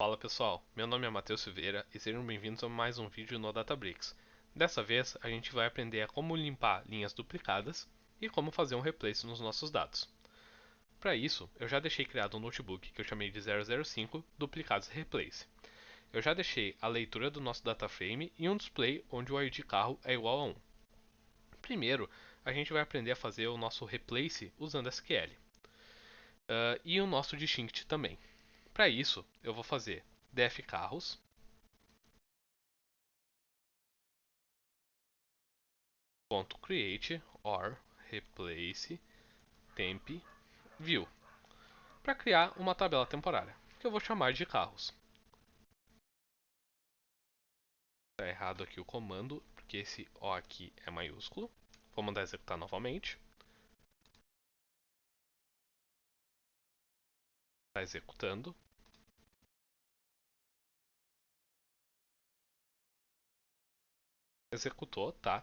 Fala pessoal, meu nome é Matheus Silveira e sejam bem-vindos a mais um vídeo no Databricks. Dessa vez a gente vai aprender a como limpar linhas duplicadas e como fazer um replace nos nossos dados. Para isso, eu já deixei criado um notebook que eu chamei de 005 Duplicados Replace. Eu já deixei a leitura do nosso dataframe e um display onde o ID carro é igual a 1. Primeiro, a gente vai aprender a fazer o nosso replace usando SQL e o nosso distinct também. Para isso, eu vou fazer def carros .create or replace temp view para criar uma tabela temporária que eu vou chamar de carros. Está errado aqui o comando porque esse O aqui é maiúsculo. Vou mandar executar novamente. Está executando. Executou, tá?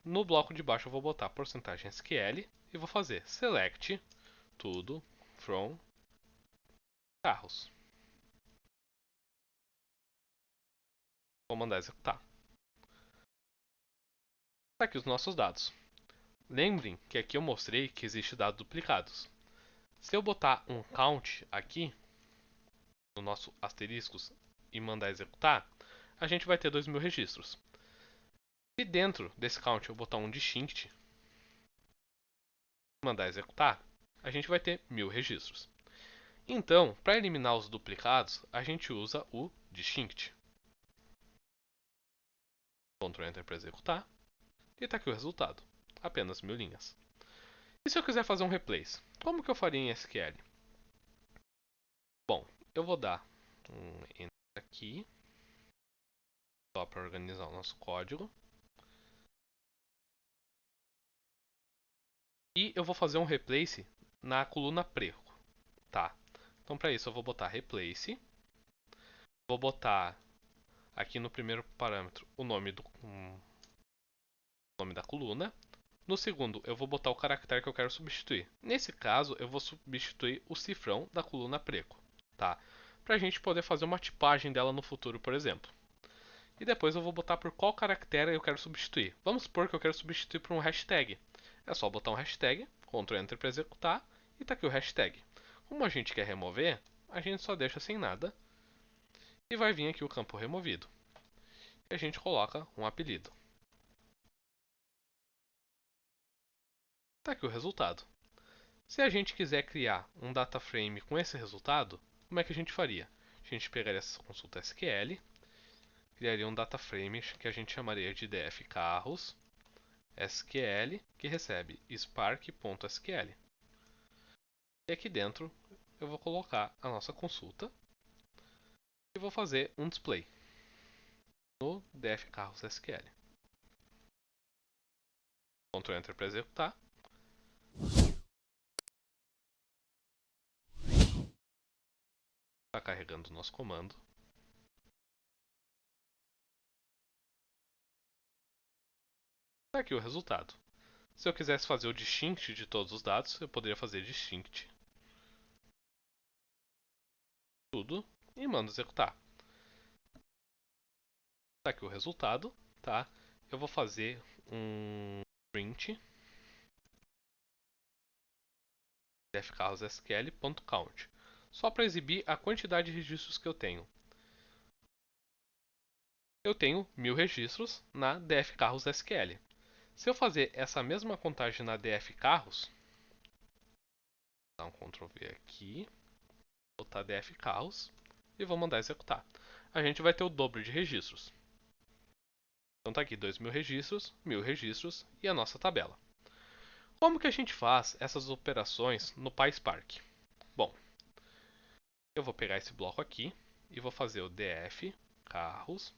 No bloco de baixo eu vou botar porcentagem SQL e vou fazer select tudo from carros. Vou mandar executar. Tá aqui os nossos dados. Lembrem que aqui eu mostrei que existe dados duplicados. Se eu botar um count aqui no nosso asteriscos e mandar executar, a gente vai ter 2000 registros. Se dentro desse count eu botar um distinct e mandar executar, a gente vai ter 1000 registros. Então, para eliminar os duplicados, a gente usa o distinct. Ctrl Enter para executar. E está aqui o resultado. Apenas 1000 linhas. E se eu quiser fazer um replace? Como que eu faria em SQL? Bom, eu vou dar um Enter aqui, só para organizar o nosso código. E eu vou fazer um replace na coluna preco, tá? Então para isso eu vou botar replace, vou botar aqui no primeiro parâmetro o nome da coluna. No segundo eu vou botar o caractere que eu quero substituir. Nesse caso eu vou substituir o cifrão da coluna preco, tá? Para a gente poder fazer uma tipagem dela no futuro, por exemplo. E depois eu vou botar por qual caractere eu quero substituir. Vamos supor que eu quero substituir por um hashtag. É só botar um hashtag, Ctrl Enter para executar, e está aqui o hashtag. Como a gente quer remover, a gente só deixa sem nada, e vai vir aqui o campo removido. E a gente coloca um apelido. Está aqui o resultado. Se a gente quiser criar um data frame com esse resultado, como é que a gente faria? A gente pegaria essa consulta SQL, criaria um data frame que a gente chamaria de df carros, SQL, que recebe spark.sql. E aqui dentro eu vou colocar a nossa consulta e vou fazer um display no df carros SQL. Ctrl Enter para executar. Está carregando o nosso comando. Está aqui o resultado. Se eu quisesse fazer o distinct de todos os dados, eu poderia fazer distinct tudo e mando executar. Está aqui o resultado, tá? Eu vou fazer um print dfcarrossql.count, só para exibir a quantidade de registros que eu tenho. Eu tenho 1000 registros na dfcarrossql. Se eu fazer essa mesma contagem na dfcarros, dar um Ctrl V aqui, botar dfcarros e vou mandar executar. A gente vai ter o dobro de registros. Então está aqui 2000 registros, 1000 registros e a nossa tabela. Como que a gente faz essas operações no PySpark? Bom, eu vou pegar esse bloco aqui e vou fazer o df carros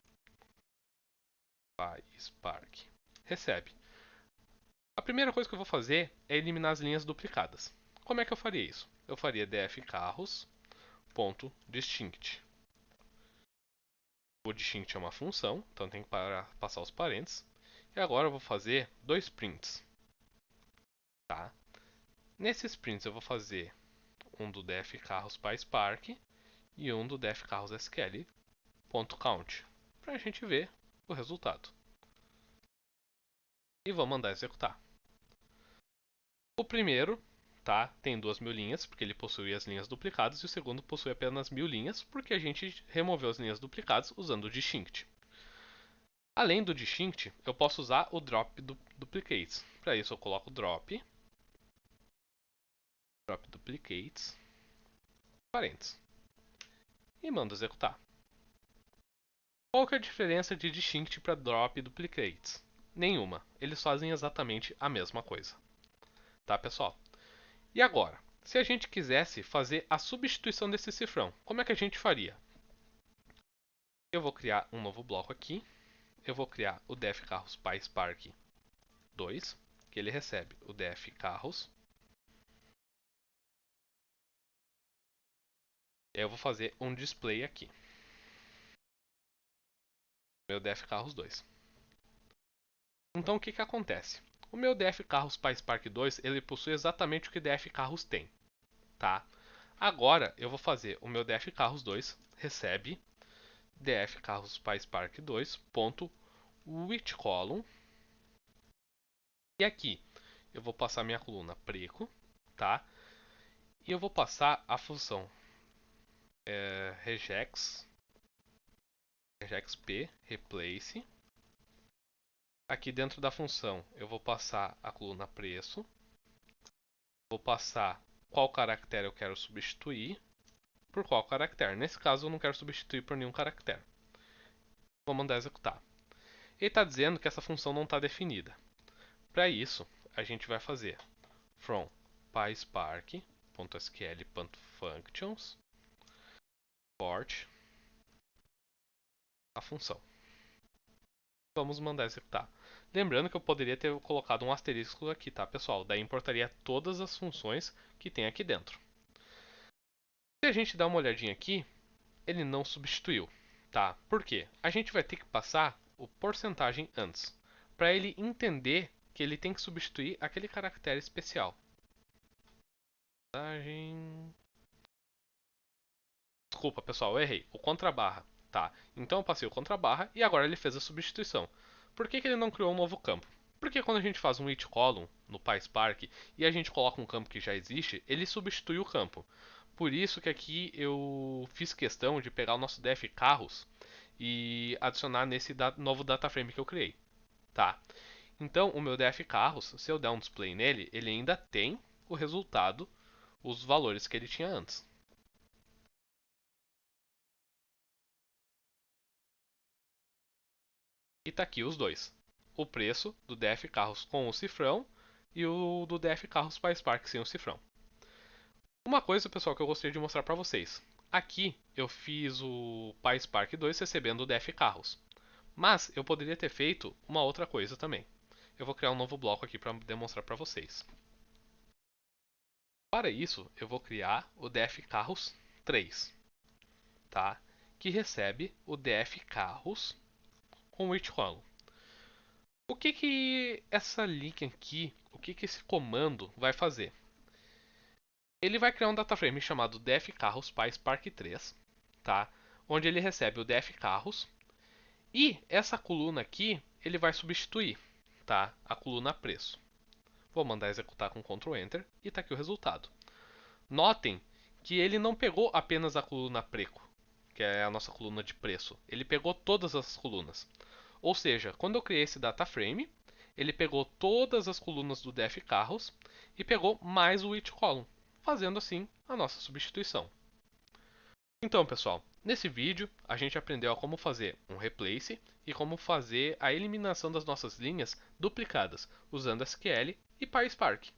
PySpark recebe. A primeira coisa que eu vou fazer é eliminar as linhas duplicadas. Como é que eu faria isso? Eu faria df carros.distinct. O distinct é uma função, então tem que passar os parênteses. E agora eu vou fazer dois prints. Tá? Nesses prints eu vou fazer um do df carros PySpark e um do def carros SQL.count, para a gente ver o resultado. E vou mandar executar. O primeiro, tá, tem 2.000 linhas, porque ele possui as linhas duplicadas, e o segundo possui apenas 1.000 linhas, porque a gente removeu as linhas duplicadas usando o distinct. Além do distinct, eu posso usar o drop duplicates. Para isso eu coloco drop duplicates, parênteses, e mando executar. Qual que é a diferença de distinct para drop duplicates? Nenhuma. Eles fazem exatamente a mesma coisa. Tá, pessoal? E agora, se a gente quisesse fazer a substituição desse cifrão, como é que a gente faria? Eu vou criar um novo bloco aqui. Eu vou criar o def carros PySpark 2, que ele recebe o def carros. Eu vou fazer um display aqui. Meu def carros 2. Então o que que acontece? O meu def carros PySpark 2, ele possui exatamente o que def carros tem, tá? Agora eu vou fazer o meu def carros 2 recebe df carros PySpark 2 ponto with column, e aqui eu vou passar minha coluna preco, tá? E eu vou passar a função regex p replace. Aqui dentro da função eu vou passar a coluna preço, vou passar qual caractere eu quero substituir por qual caractere. Nesse caso eu não quero substituir por nenhum caractere. Vou mandar executar. Ele está dizendo que essa função não está definida. Para isso, a gente vai fazer from pyspark.sql.functions import a função. Vamos mandar executar. Lembrando que eu poderia ter colocado um asterisco aqui, tá, pessoal? Daí importaria todas as funções que tem aqui dentro. Se a gente dá uma olhadinha aqui, ele não substituiu, tá? Por quê? A gente vai ter que passar o porcentagem antes, para ele entender que ele tem que substituir aquele caractere especial. Desculpa, pessoal, eu errei. O contrabarra, tá? Então eu passei o contrabarra e agora ele fez a substituição. Por que que ele não criou um novo campo? Porque quando a gente faz um each column no PySpark e a gente coloca um campo que já existe, ele substitui o campo. Por isso que aqui eu fiz questão de pegar o nosso def carros e adicionar nesse novo data frame que eu criei, tá? Então o meu def carros, se eu der um display nele, ele ainda tem o resultado, os valores que ele tinha antes. E tá aqui os dois. O preço do DF Carros com o cifrão e o do DF Carros PySpark sem o cifrão. Uma coisa, pessoal, que eu gostaria de mostrar para vocês. Aqui eu fiz o PySpark 2 recebendo o DF Carros. Mas eu poderia ter feito uma outra coisa também. Eu vou criar um novo bloco aqui para demonstrar para vocês. Para isso, eu vou criar o DF Carros 3, tá? Que recebe o DF Carros com o each column. O que que essa link aqui, o que que esse comando vai fazer? Ele vai criar um data frame chamado def carros PySpark 3, tá? Onde ele recebe o def carros e essa coluna aqui ele vai substituir, tá? A coluna preço. Vou mandar executar com Ctrl Enter e está aqui o resultado. Notem que ele não pegou apenas a coluna preco, que é a nossa coluna de preço. Ele pegou todas as colunas. Ou seja, quando eu criei esse data frame, ele pegou todas as colunas do def carros e pegou mais o each column, fazendo assim a nossa substituição. Então, pessoal, nesse vídeo a gente aprendeu a como fazer um replace e como fazer a eliminação das nossas linhas duplicadas usando SQL e PySpark.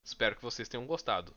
Espero que vocês tenham gostado.